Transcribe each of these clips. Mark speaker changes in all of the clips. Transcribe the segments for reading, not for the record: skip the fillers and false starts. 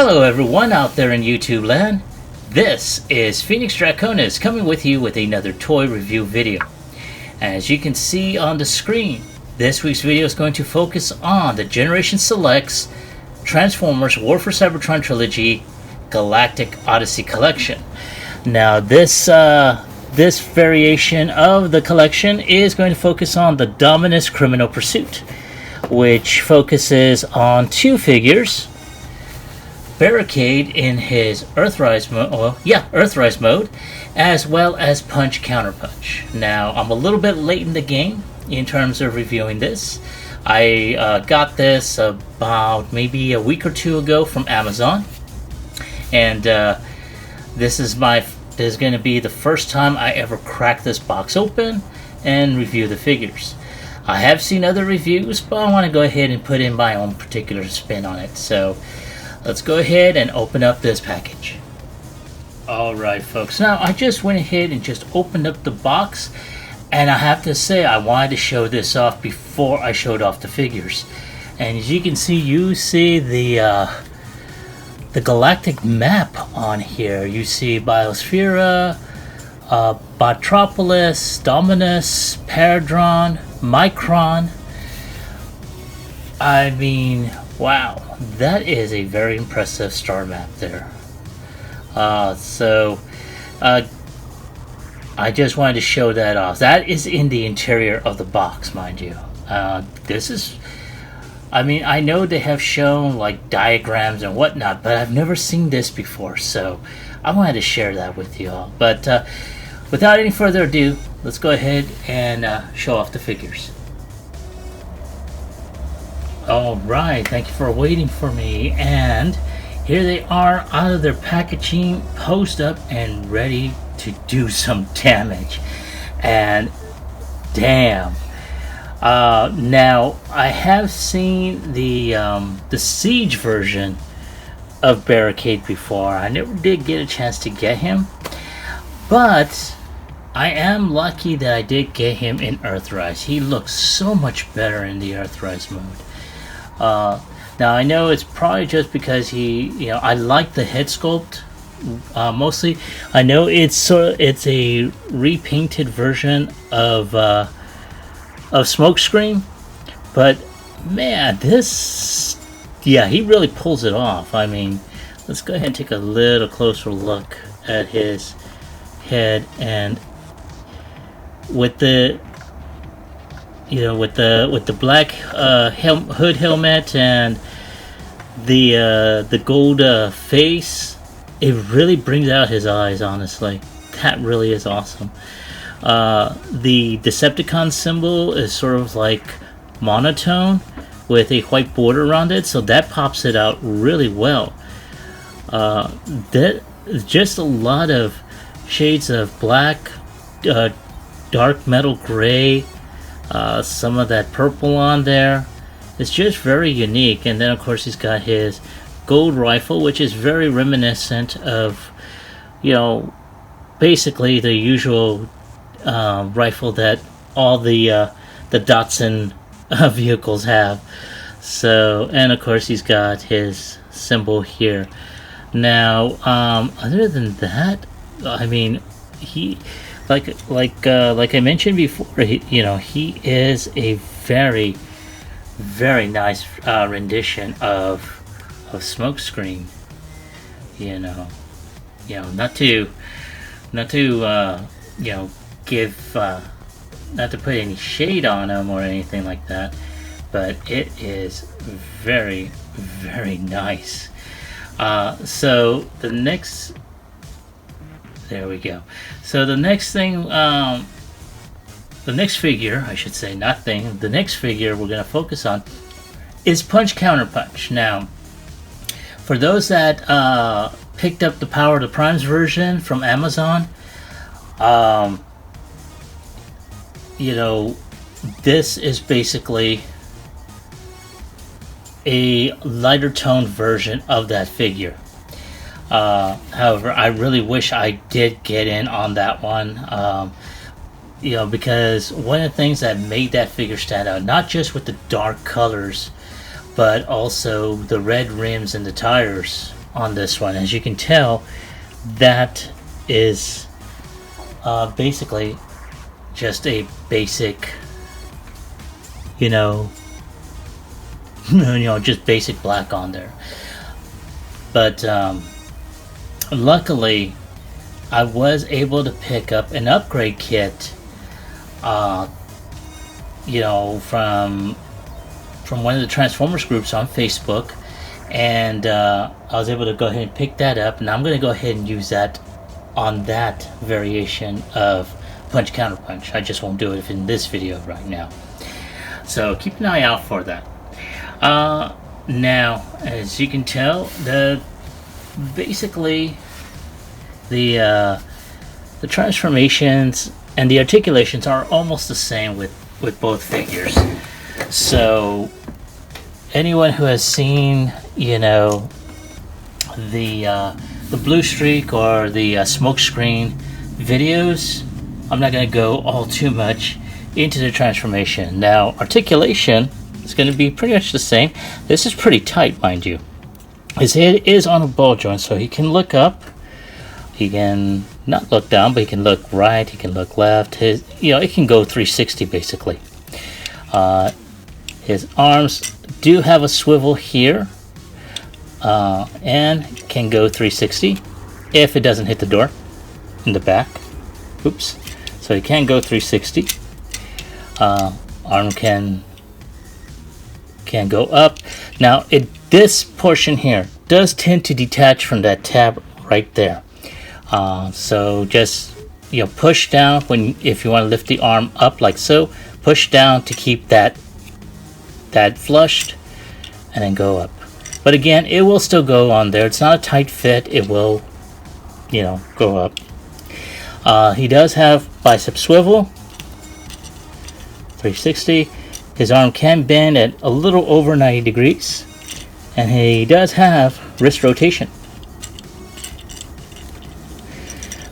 Speaker 1: Hello everyone out there in YouTube land. This is Phoenix Draconis coming with you with another toy review video. As you can see on the screen, this week's video is going to focus on the Generation Selects Transformers War for Cybertron Trilogy Galactic Odyssey collection. Now this variation of the collection is going to focus on the Dominus Criminal Pursuit, which focuses on two figures. Barricade in his Earthrise mode, as well as Punch Counterpunch. Now, I'm a little bit late in the game in terms of reviewing this. I got this about maybe a week or two ago from Amazon, and this is going to be the first time I ever crack this box open and review the figures. I have seen other reviews, but I want to go ahead and put in my own particular spin on it. So let's go ahead and open up this package. Alright folks, now I just went ahead and just opened up the box, and I have to say I wanted to show this off before I showed off the figures. And as you can see, you see the Galactic map on here. You see Biosphere, Botropolis, Dominus, Paradron, Micron. I mean, wow, that is a very impressive star map there. I just wanted to show that off. That is in the interior of the box, mind you. This is, I mean, I know they have shown like diagrams and whatnot, but I've never seen this before, so I wanted to share that with you all. But without any further ado, let's go ahead and show off the figures. Alright, thank you for waiting for me, and here they are out of their packaging, posed up and ready to do some damage. And damn, now I have seen the Siege version of Barricade before. I never did get a chance to get him, but I am lucky that I did get him in Earthrise. He looks so much better in the Earthrise mode. Now I know it's probably just because I like the head sculpt mostly. I know it's a repainted version of Smokescreen, but man, he really pulls it off. I mean, let's go ahead and take a little closer look at his head, and with the black hood helmet and the gold face, it really brings out his eyes. Honestly, that really is awesome. The Decepticon symbol is sort of like monotone with a white border around it, so that pops it out really well. That just a lot of shades of black, dark metal gray, some of that purple on there. It's just very unique. And then of course he's got his gold rifle, which is very reminiscent of, basically the usual rifle that all the Datsun vehicles have. So, and of course he's got his symbol here. Now, other than that, I mean, he, like I mentioned before, he is a very, very nice rendition of Smokescreen. Not to put any shade on him or anything like that, but it is very, very nice. So the next. There we go. So the next thing, the next figure, I should say, not thing, the next figure we're going to focus on is Punch Counterpunch. Now, for those that picked up the Power of the Primes version from Amazon, this is basically a lighter toned version of that figure. However, I really wish I did get in on that one, because one of the things that made that figure stand out, not just with the dark colors, but also the red rims and the tires on this one. As you can tell, that is basically just a basic, just basic black on there. But luckily, I was able to pick up an upgrade kit, from one of the Transformers groups on Facebook, and I was able to go ahead and pick that up, and I'm going to go ahead and use that on that variation of Punch Counterpunch. I just won't do it in this video right now, so keep an eye out for that. Now, as you can tell, basically the transformations and the articulations are almost the same with both figures. So anyone who has seen the blue streak or the smoke screen videos, I'm not going to go all too much into the transformation. Now, articulation is going to be pretty much the same. This is pretty tight, mind you. His head is on a ball joint, so he can look up. He can not look down, but he can look right. He can look left. It can go 360 basically. His arms do have a swivel here, and can go 360 if it doesn't hit the door in the back. Oops. So he can go 360. Arm can go up. Now, this portion here does tend to detach from that tab right there. So just push down if you want to lift the arm up like so. Push down to keep that flushed, and then go up. But again, it will still go on there. It's not a tight fit. It will, go up. He does have bicep swivel, 360. His arm can bend at a little over 90 degrees, and he does have wrist rotation.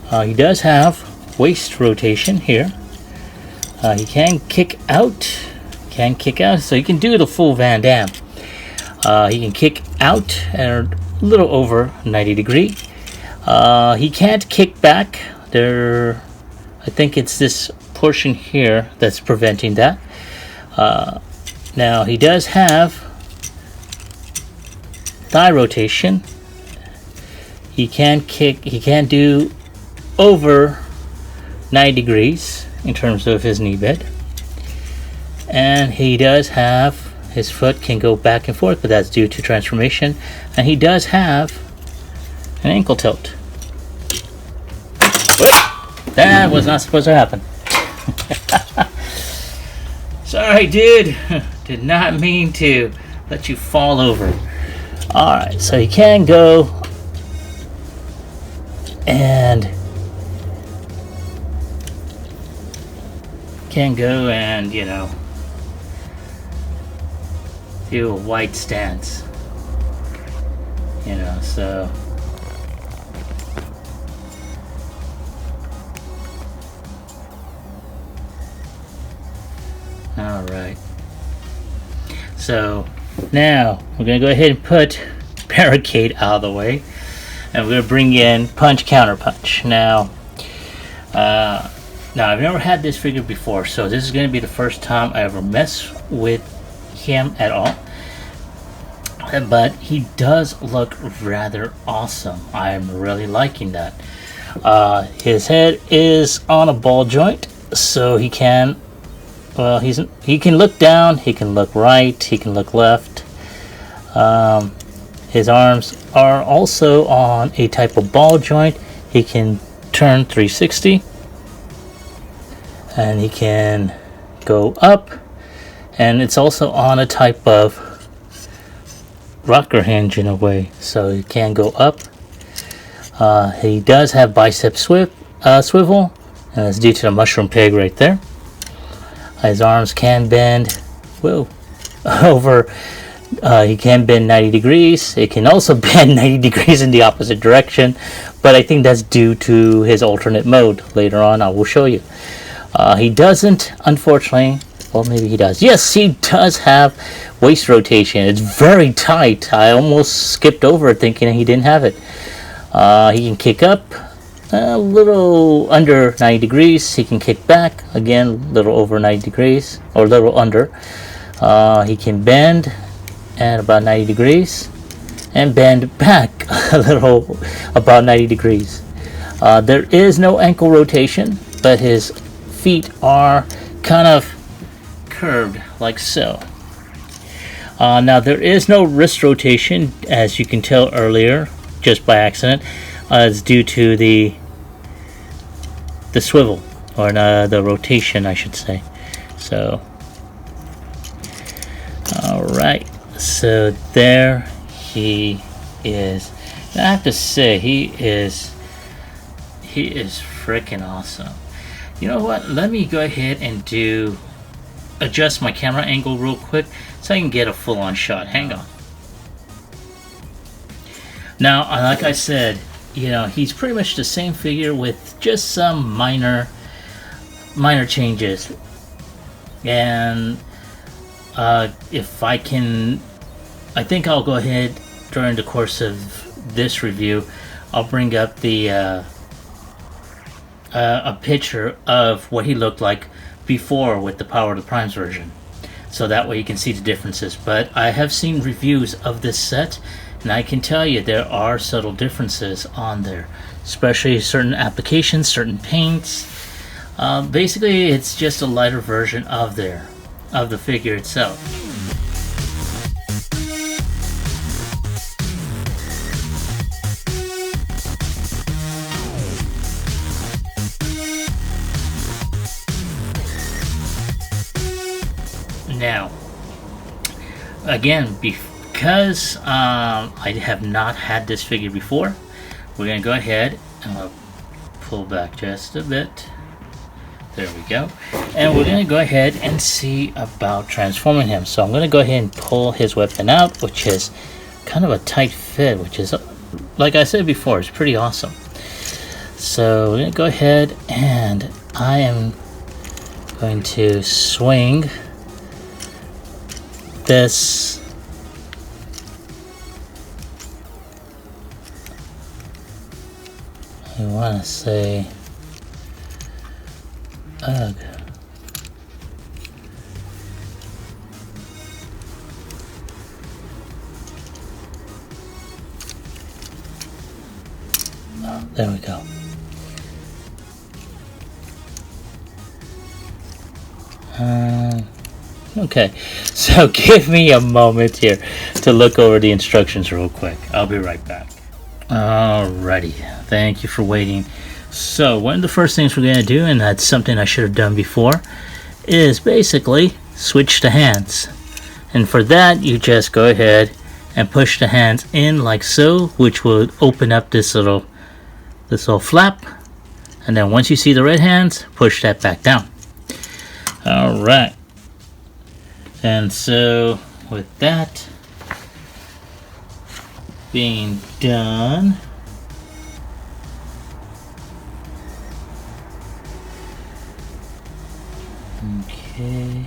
Speaker 1: He does have waist rotation here. He can kick out, so he can do the full Van Damme. He can kick out at a little over 90 degree. He can't kick back. I think it's this portion here that's preventing that. Now, he does have thigh rotation. He can do over 90 degrees in terms of his knee bend, and he does have his foot can go back and forth, but that's due to transformation. And he does have an ankle tilt. Wait, that was not supposed to happen. Sorry, dude. Did not mean to let you fall over. Alright, so he can go and do a wide stance, so all right. So now we're gonna go ahead and put Barricade out of the way, and we're gonna bring in Punch Counterpunch. Now I've never had this figure before, so this is going to be the first time I ever mess with him at all. But he does look rather awesome. I'm really liking that. His head is on a ball joint, so he can look down, he can look right, he can look left. His arms are also on a type of ball joint. He can turn 360. And he can go up, and it's also on a type of rocker hinge in a way, so he can go up. He does have bicep swivel, and that's due to the mushroom pig right there. His arms can bend over. He can bend 90 degrees. It can also bend 90 degrees in the opposite direction, but I think that's due to his alternate mode. Later on, I will show you. He doesn't, unfortunately, Well, maybe he does. Yes, he does have waist rotation. It's very tight. I almost skipped over it thinking he didn't have it. He can kick up a little under 90 degrees. He can kick back again, a little over 90 degrees, or a little under. He can bend at about 90 degrees and bend back a little about 90 degrees. There is no ankle rotation, but his feet are kind of curved like so. Now there is no wrist rotation, as you can tell earlier, just by accident. It's due to the swivel, or the rotation, I should say. So, all right. So there he is. And I have to say, he is freaking awesome. You know what? Let me go ahead and adjust my camera angle real quick so I can get a full-on shot. Hang on. Now, like I said, you know, he's pretty much the same figure with just some minor changes. And if I think I'll go ahead during the course of this review, I'll bring up a picture of what he looked like before with the Power of the Primes version, so that way you can see the differences. But I have seen reviews of this set, and I can tell you there are subtle differences on there, especially certain applications, certain paints. Basically, it's just a lighter version of the figure itself. Now, again, because I have not had this figure before, we're going to go ahead and we'll pull back just a bit. There we go. And we're going to go ahead and see about transforming him. So I'm going to go ahead and pull his weapon out, which is kind of a tight fit, which is, like I said before, it's pretty awesome. So we're going to go ahead and I am going to swing this I want to say ugh. Oh, there we go. Okay, so give me a moment here to look over the instructions real quick. I'll be right back. Alrighty, thank you for waiting. So one of the first things we're going to do, and that's something I should have done before, is basically switch the hands. And for that, you just go ahead and push the hands in like so, which will open up this little flap. And then once you see the red hands, push that back down. Alright. And so with that being done, okay,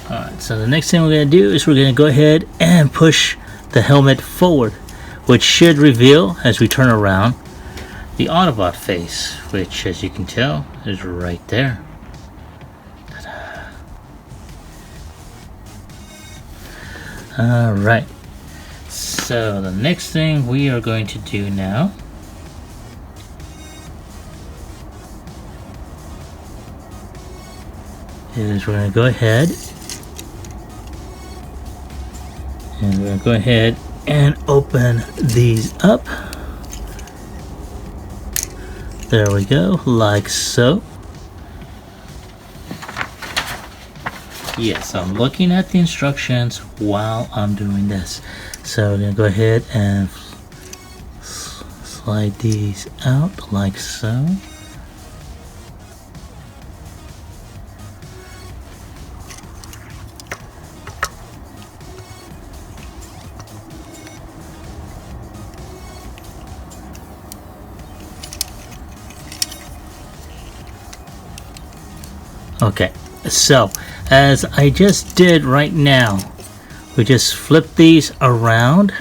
Speaker 1: alright, so the next thing we're going to do is we're going to go ahead and push the helmet forward, which should reveal, as we turn around, the Autobot face, which, as you can tell, is right there. Ta-da. Alright, so the next thing we are going to do now is we're going to go ahead and we're going to go ahead and open these up. There we go, like so. Yes, I'm looking at the instructions while I'm doing this. So I'm going to go ahead and slide these out like so. Okay, so as I just did right now, we just flip these around.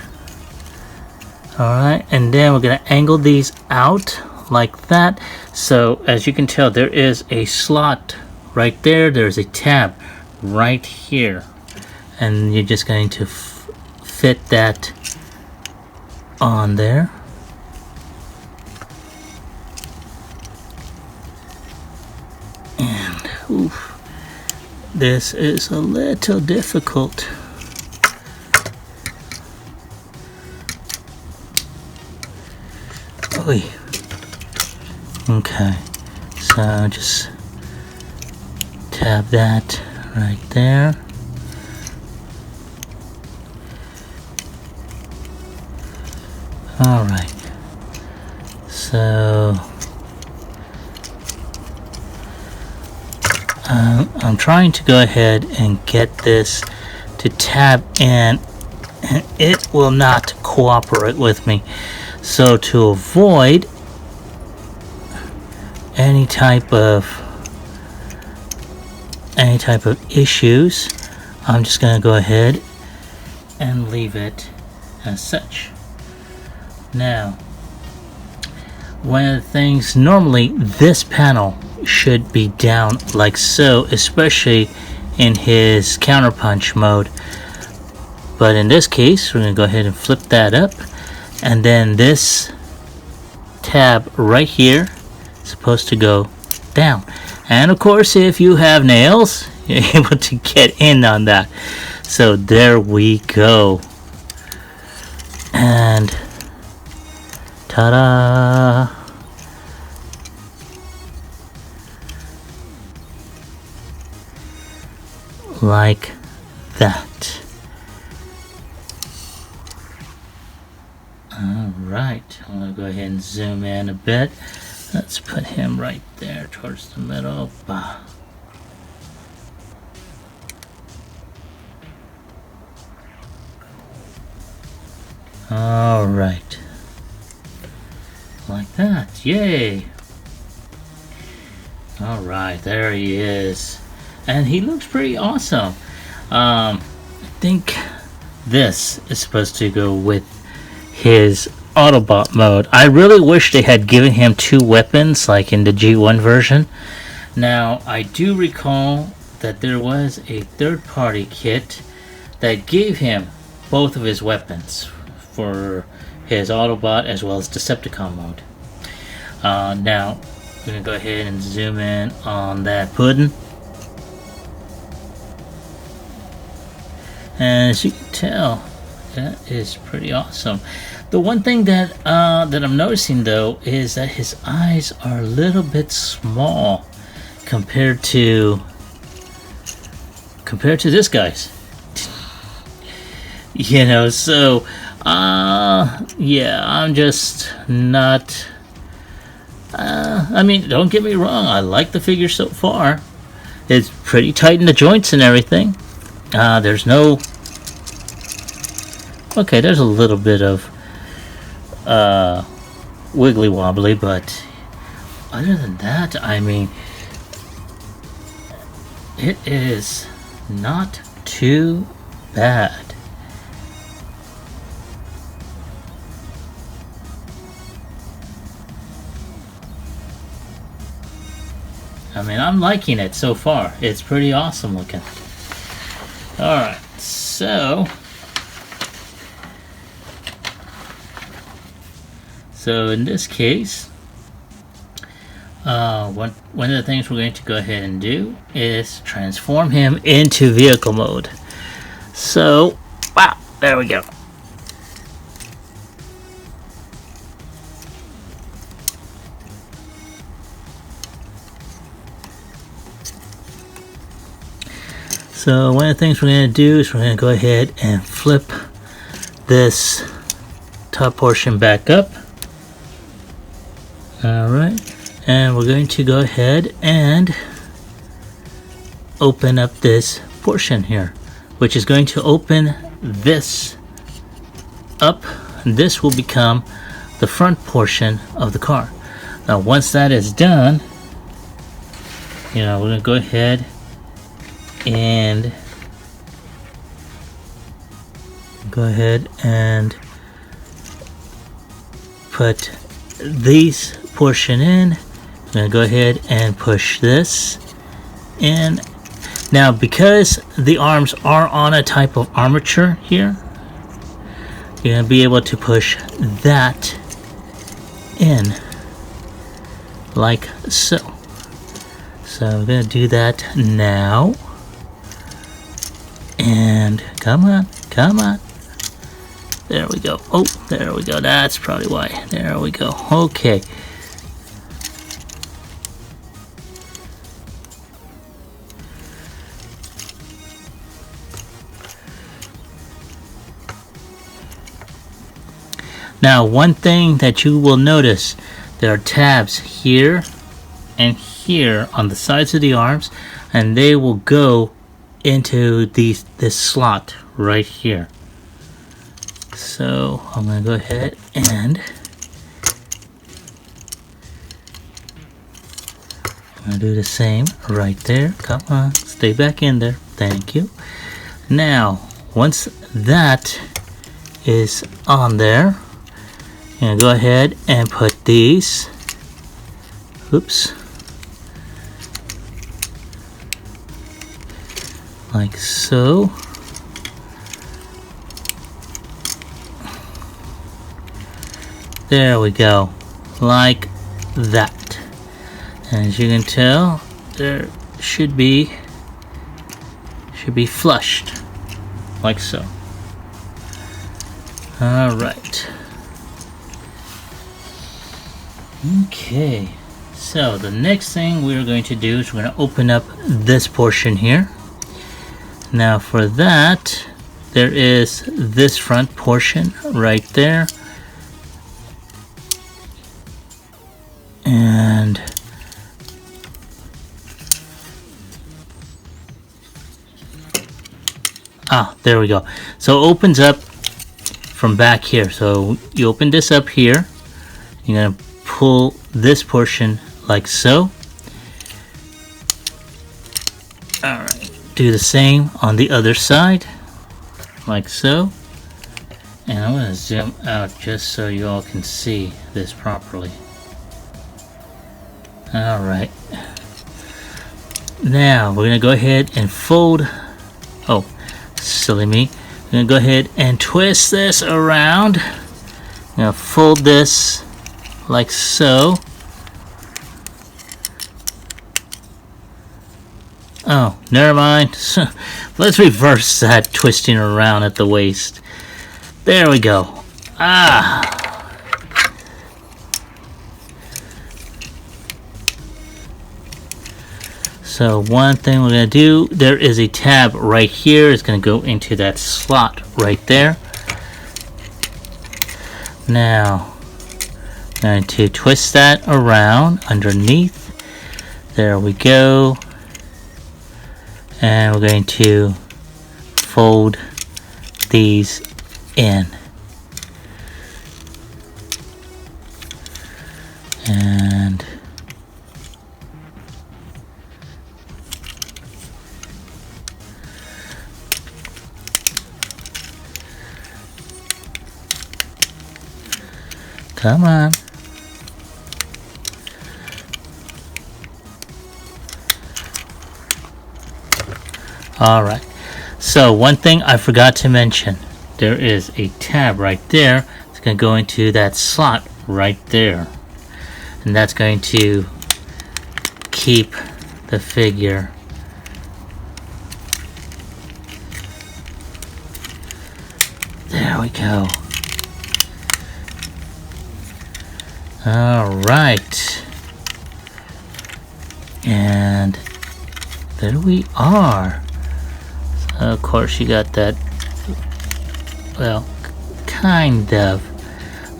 Speaker 1: Alright, and then we're going to angle these out like that. So as you can tell, there is a slot right there. There's a tab right here. And you're just going to fit that on there. And oof, this is a little difficult. Oy. Okay, so just tab that right there. All right, so I'm trying to go ahead and get this to tab in, and it will not cooperate with me. So to avoid any type of issues, I'm just going to go ahead and leave it as such. Now, one of the things, normally this panel should be down like so, especially in his counterpunch mode, but in this case we're going to go ahead and flip that up, and then this tab right here is supposed to go down. And of course, if you have nails, you're able to get in on that. So there we go. And ta-da! Like that. Alright, I'm going to go ahead and zoom in a bit. Let's put him right there towards the middle. Bah. Alright. Like that. Yay! Alright, there he is. And he looks pretty awesome. I think this is supposed to go with his Autobot mode. I really wish they had given him 2 weapons like in the G1 version. Now, I do recall that there was a third-party kit that gave him both of his weapons for his Autobot as well as Decepticon mode. Now, I'm going to go ahead and zoom in on that pudding. And as you can tell, that is pretty awesome. The one thing that that I'm noticing though is that his eyes are a little bit small compared to this guy's. You know, so yeah, I'm just not. I mean, don't get me wrong. I like the figure so far. It's pretty tight in the joints and everything. There's no. Okay, there's a little bit of wiggly wobbly, but other than that, I mean, it is not too bad. I mean, I'm liking it so far. It's pretty awesome looking. Alright, so in this case, one of the things we're going to go ahead and do is transform him into vehicle mode. So, wow, there we go. So one of the things we're going to do is we're going to go ahead and flip this top portion back up. Alright, and we're going to go ahead and open up this portion here, which is going to open this up. This will become the front portion of the car. Now once that is done, we're gonna go ahead and put these portion in. I'm gonna go ahead and push this in. Now, because the arms are on a type of armature here, you're gonna be able to push that in like so. So I'm gonna do that now. And come on. There we go. Oh, there we go. That's probably why. There we go. Okay. Now, one thing that you will notice, there are tabs here and here on the sides of the arms, and they will go into this slot right here. So I'm going to go ahead and I'm going to do the same right there. Come on, stay back in there. Thank you. Now, once that is on there, I'm going to go ahead and put these, oops, like so. There we go, like that. And as you can tell, there should be flushed, like so. All right. Okay, so the next thing we're going to do is we're going to open up this portion here. Now for that, there is this front portion right there. And there we go. So it opens up from back here. So you open this up here. You're going to pull this portion like so. Alright, do the same on the other side, like so. And I'm going to zoom out just so you all can see this properly. Alright. Now we're going to go ahead and fold. Oh, silly me. I'm going to go ahead and twist this around. I'm going to fold this like so. Oh, never mind. Let's reverse that twisting around at the waist. There we go. So one thing we're going to do, there is a tab right here. It's going to go into that slot right there. Now, I'm going to twist that around underneath. There we go. And we're going to fold these in. And come on. Alright, so one thing I forgot to mention, there is a tab right there. It's going to go into that slot right there. And that's going to keep the figure there we go. Alright. And there we are. Of course, you got that, well, kind of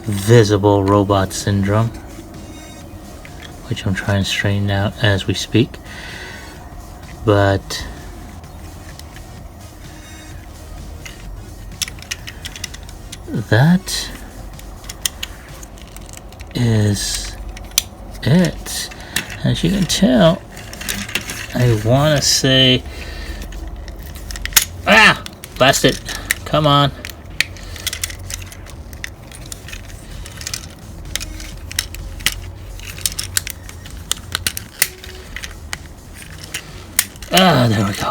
Speaker 1: visible robot syndrome, which I'm trying to straighten out as we speak. But that is it. As you can tell, I want to say... Ah! Blast it. Come on. Ah, there we go.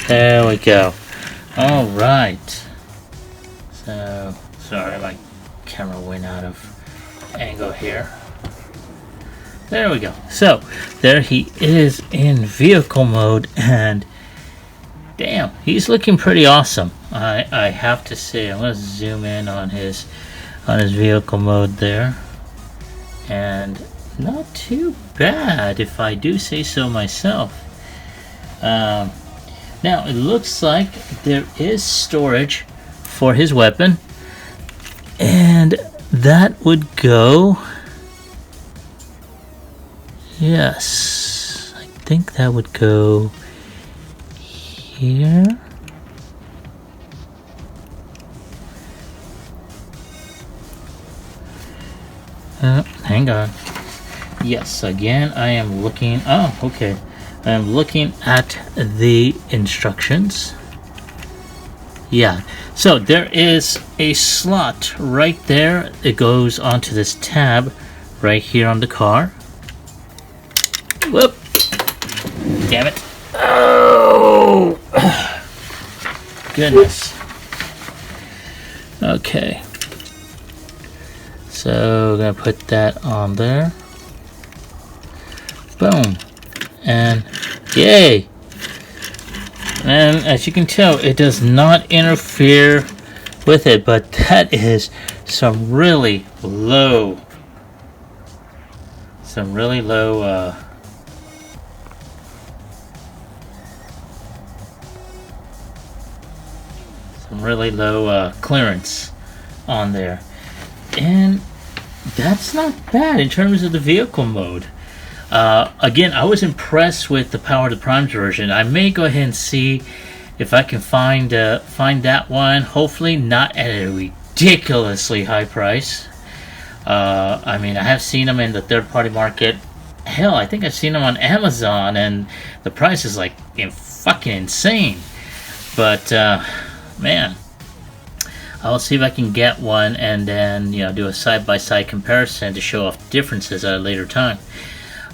Speaker 1: There we go. All right. So, sorry, my camera went out of angle here. There we go. So, there he is in vehicle mode, and damn, he's looking pretty awesome. I have to say, I'm gonna zoom in on his vehicle mode there, and not too bad if I do say so myself. Now it looks like there is storage for his weapon, and that would go, yes, I think that would go here. Hang on. Yes, again, I am looking. Oh, okay. I am looking at the instructions. Yeah. So there is a slot right there. It goes onto this tab right here on the car. Whoop. Damn it. Oh. Goodness. Okay. So we're gonna put that on there. Boom. And yay! And as you can tell, it does not interfere with it, but that is some really low clearance on there. And that's not bad in terms of the vehicle mode. Again, I was impressed with the Power to Primes version. I may go ahead and see if I can find that one. Hopefully not at a ridiculously high price. I mean, I have seen them in the third-party market. Hell, I think I've seen them on Amazon, and the price is like fucking insane. But man, I'll see if I can get one and then do a side-by-side comparison to show off differences at a later time.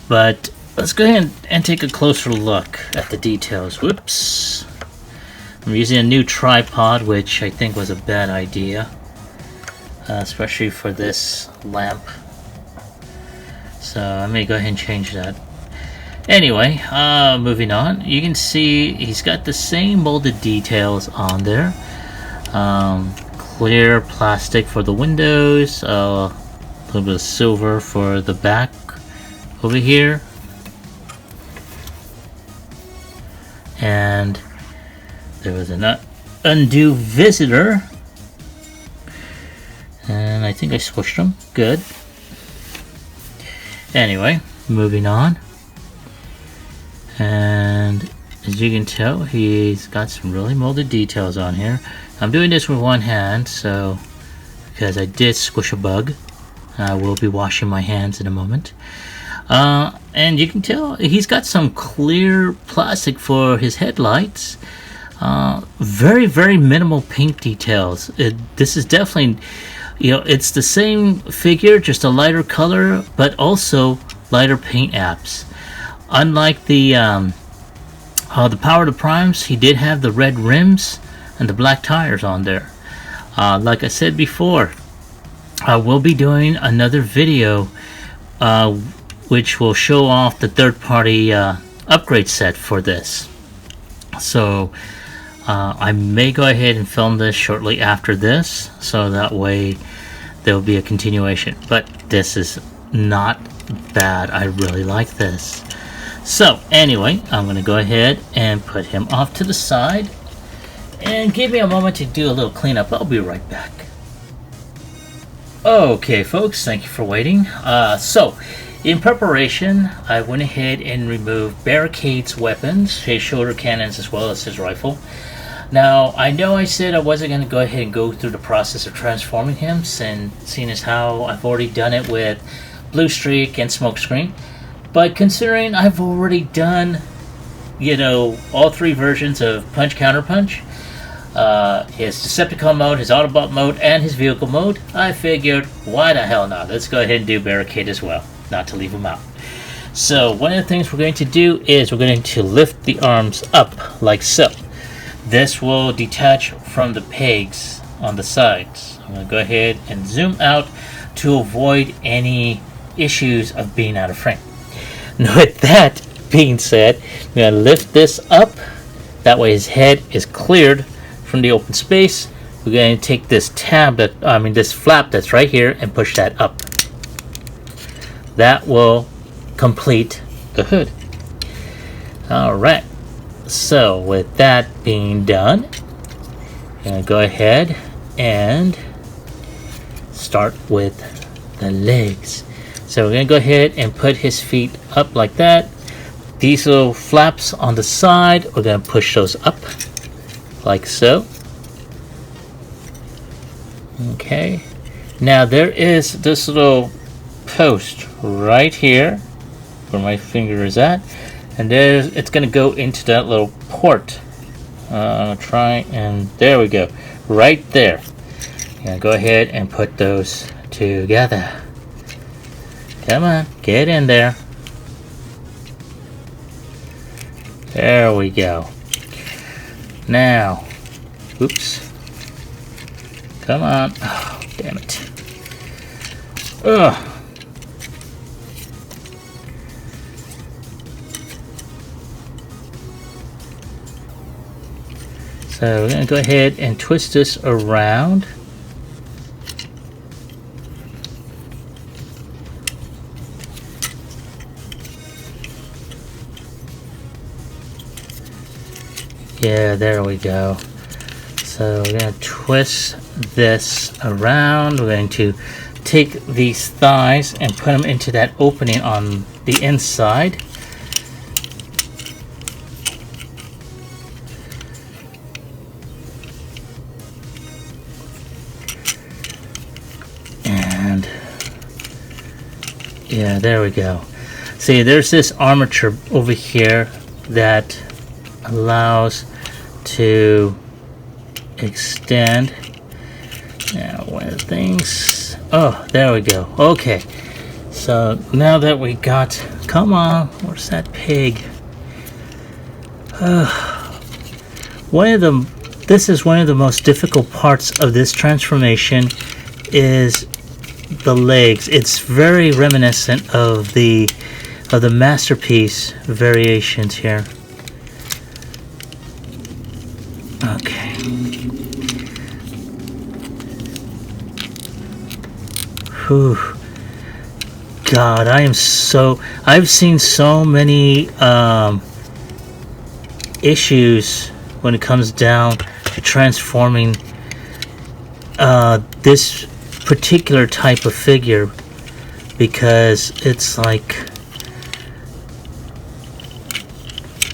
Speaker 1: But let's go ahead and take a closer look at the details. Whoops. I'm using a new tripod, which I think was a bad idea, especially for this lamp. So I may go ahead and change that. Anyway, moving on. You can see he's got the same molded details on there. Clear plastic for the windows, a little bit of silver for the back over here, and there was an undue visitor, and I think I squished him. Good. Anyway, moving on, and as you can tell, he's got some really molded details on here. I'm doing this with one hand, so because I did squish a bug. I will be washing my hands in a moment. And you can tell he's got some clear plastic for his headlights. Very, very minimal paint details. This is definitely, it's the same figure, just a lighter color, but also lighter paint apps. Unlike the Power to Primes, he did have the red rims and the black tires on there. Like I said before, I will be doing another video which will show off the third-party upgrade set for this. So I may go ahead and film this shortly after this, so that way there will be a continuation. But this is not bad. I really like this. So anyway, I'm going to go ahead and put him off to the side, and give me a moment to do a little cleanup. I'll be right back. Okay folks, thank you for waiting. So in preparation, I went ahead and removed Barricade's weapons, his shoulder cannons as well as his rifle. Now, I know I said I wasn't going to go ahead and go through the process of transforming him, seeing as how I've already done it with Blue Streak and Smokescreen. But considering I've already done, all three versions of Punch Counterpunch, his Decepticon mode, his Autobot mode, and his vehicle mode, I figured, why the hell not? Let's go ahead and do Barricade as well, not to leave him out. So, one of the things we're going to do is we're going to lift the arms up, like so. This will detach from the pegs on the sides. I'm going to go ahead and zoom out to avoid any issues of being out of frame. Now, with that being said, I'm going to lift this up. That way his head is cleared from the open space. We're going to take this this flap that's right here and push that up. That will complete the hood. Alright. So, with that being done, I'm going to go ahead and start with the legs. So, we're going to go ahead and put his feet up like that. These little flaps on the side, we're going to push those up like so. Okay. Now, there is this little post right here where my finger is at. And it's going to go into that little port. I'm going to try and there we go. Right there. I'm going to go ahead and put those together. Come on, get in there. There we go. Now, oops. Come on. Oh, damn it. Ugh. So we're going to go ahead and twist this around. Yeah, there we go. So we're going to twist this around. We're going to take these thighs and put them into that opening on the inside. Yeah, there we go. See, there's this armature over here that allows to extend. Now, one of the things. Oh, there we go. Okay. So now that we got. Come on, where's that pig? This is one of the most difficult parts of this transformation is the legs. It's very reminiscent of the Masterpiece variations here. Okay. Whew. God, I've seen so many issues when it comes down to transforming this particular type of figure, because it's like,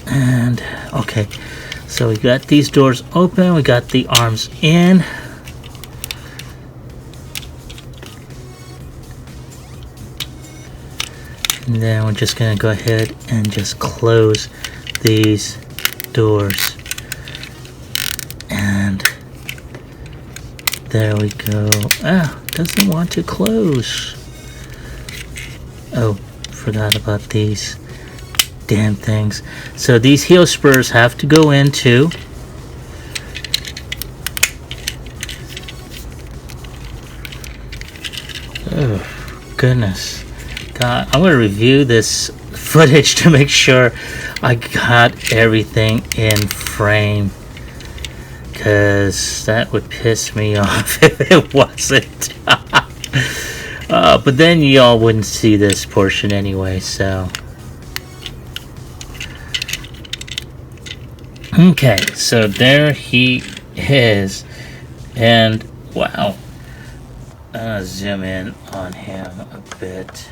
Speaker 1: and okay, so we got these doors open, we got the arms in, and then we're just gonna go ahead and just close these doors, and there we go. Doesn't want to close. Oh, forgot about these damn things. So these heel spurs have to go in too. Oh, goodness. God, I'm going to review this footage to make sure I got everything in frame, because that would piss me off if it wasn't. But then y'all wouldn't see this portion anyway, so. Okay, so there he is. And wow. I'm gonna zoom in on him a bit.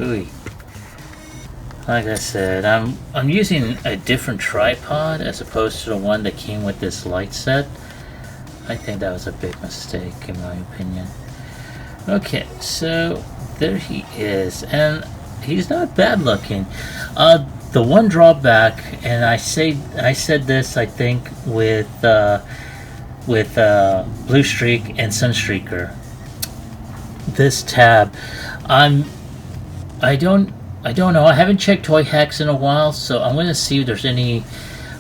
Speaker 1: Ooh. Like I said, I'm using a different tripod as opposed to the one that came with this light set. I think that was a big mistake in my opinion. Okay, so there he is, and he's not bad looking. The one drawback, and I said this I think with Blue Streak and Sunstreaker. This tab, I don't know. I haven't checked Toy Hacks in a while, so I'm going to see if there's any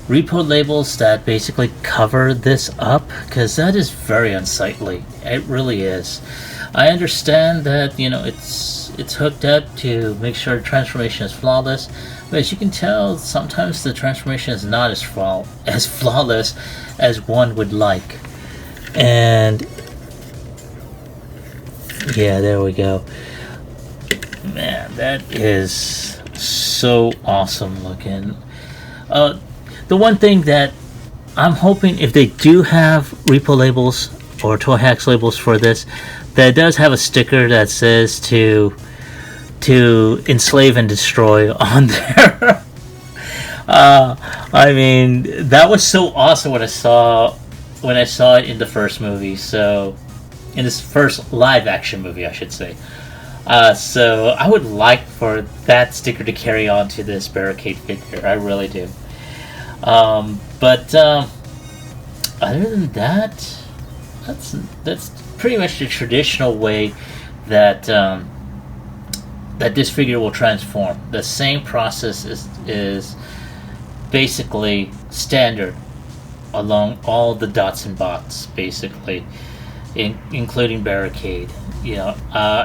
Speaker 1: repo labels that basically cover this up, because that is very unsightly. It really is. I understand that, you know, it's hooked up to make sure the transformation is flawless, but as you can tell, sometimes the transformation is not as flawless as one would like. And yeah, there we go. Man, that is so awesome looking. The one thing that I'm hoping, if they do have repo labels or Toy Hacks labels for this, that does have a sticker that says to enslave and destroy on there. I mean, that was so awesome when I saw it in the first movie. So, in this first live action movie, I should say. So I would like for that sticker to carry on to this Barricade figure. I really do. But other than that, that's pretty much the traditional way that that this figure will transform. The same process is basically standard along all the dots and bots, basically, including Barricade. You know,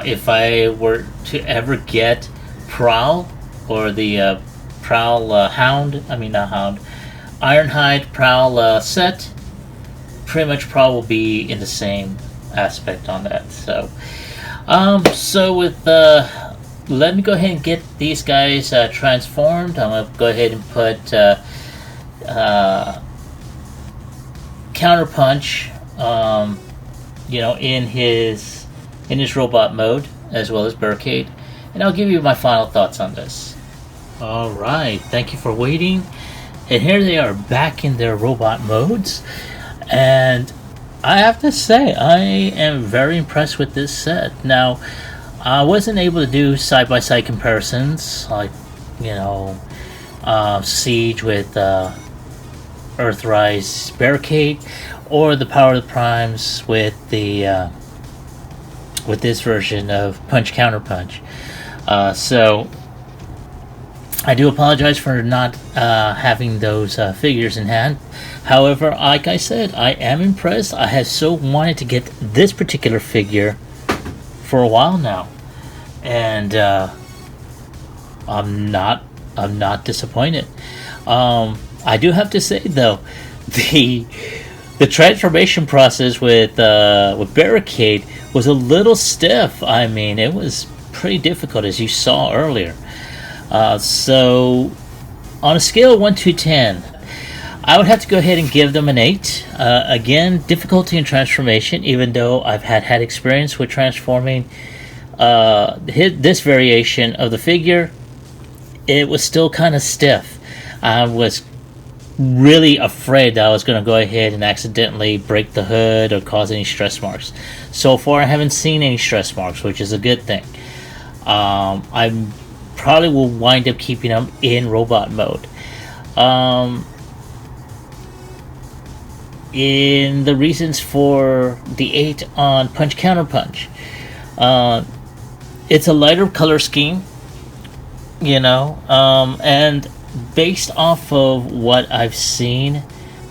Speaker 1: if I were to ever get Prowl or the Prowl Hound, I mean not Hound, Ironhide Prowl set, pretty much Prowl will be in the same aspect on that. So, so with let me go ahead and get these guys transformed. I'm gonna go ahead and put Counterpunch, you know, in his robot mode, as well as Barricade, and I'll give you my final thoughts on this. Alright, thank you for waiting. And here they are back in their robot modes, and I have to say, I am very impressed with this set. Now, I wasn't able to do side-by-side comparisons, like, you know, Siege with Earthrise Barricade, or the Power of the Primes with the with this version of Punch Counterpunch. So I do apologize for not having those figures in hand. However, like I said, I am impressed. I have so wanted to get this particular figure for a while now, and I'm not disappointed. I do have to say though, the transformation process with Barricade was a little stiff. I mean, it was pretty difficult, as you saw earlier. So, on a scale of 1 to 10, I would have to go ahead and give them an 8. Again, difficulty in transformation, even though I've had experience with transforming this variation of the figure, it was still kind of stiff. I was really afraid that I was going to go ahead and accidentally break the hood or cause any stress marks. So far, I haven't seen any stress marks, which is a good thing. I probably will wind up keeping them in robot mode. In the reasons for the 8 on Punch Counterpunch, it's a lighter color scheme, you know, and based off of what I've seen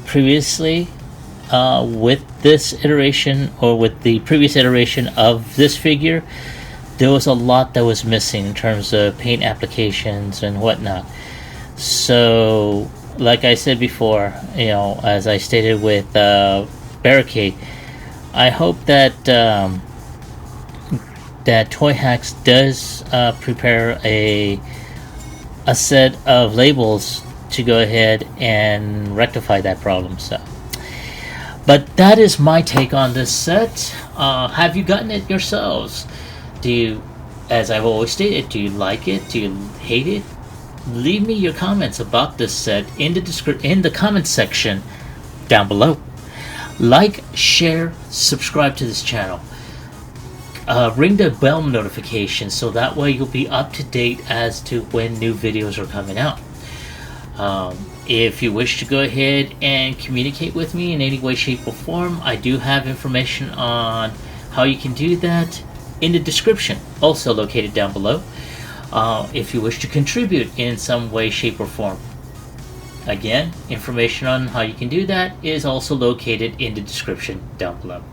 Speaker 1: previously with this iteration, or with the previous iteration of this figure, there was a lot that was missing in terms of paint applications and whatnot. So, like I said before, you know, as I stated with Barricade, I hope that that Toy Hacks does prepare a set of labels to go ahead and rectify that problem. So, but that is my take on this set. Have you gotten it yourselves? Do you, as I've always stated, do you like it? Do you hate it? leave me your comments about this set in the comment section down below. Like, share, subscribe to this channel. Ring the bell notification so that way you'll be up to date as to when new videos are coming out. If you wish to go ahead and communicate with me in any way, shape, or form, I do have information on how you can do that in the description, also located down below. If you wish to contribute in some way, shape, or form, again, information on how you can do that is also located in the description down below.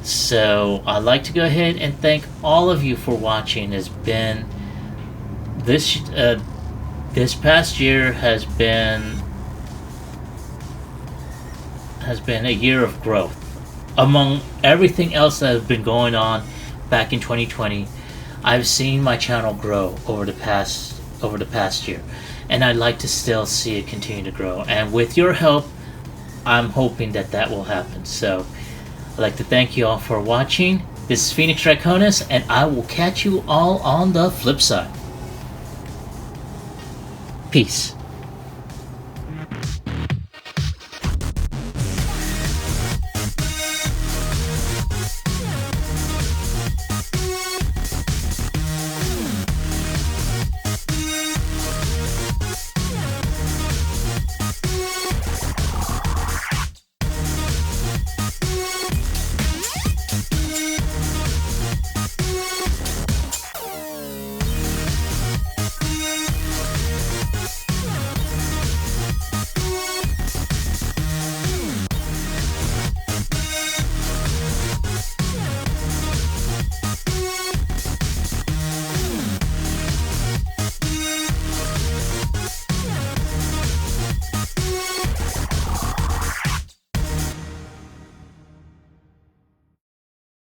Speaker 1: So I'd like to go ahead and thank all of you for watching. It's been this past year has been a year of growth. Among everything else that has been going on back in 2020, I've seen my channel grow over the past year, and I'd like to still see it continue to grow. And with your help, I'm hoping that will happen. So I'd like to thank you all for watching. This is Phoenix Draconis, and I will catch you all on the flip side. Peace.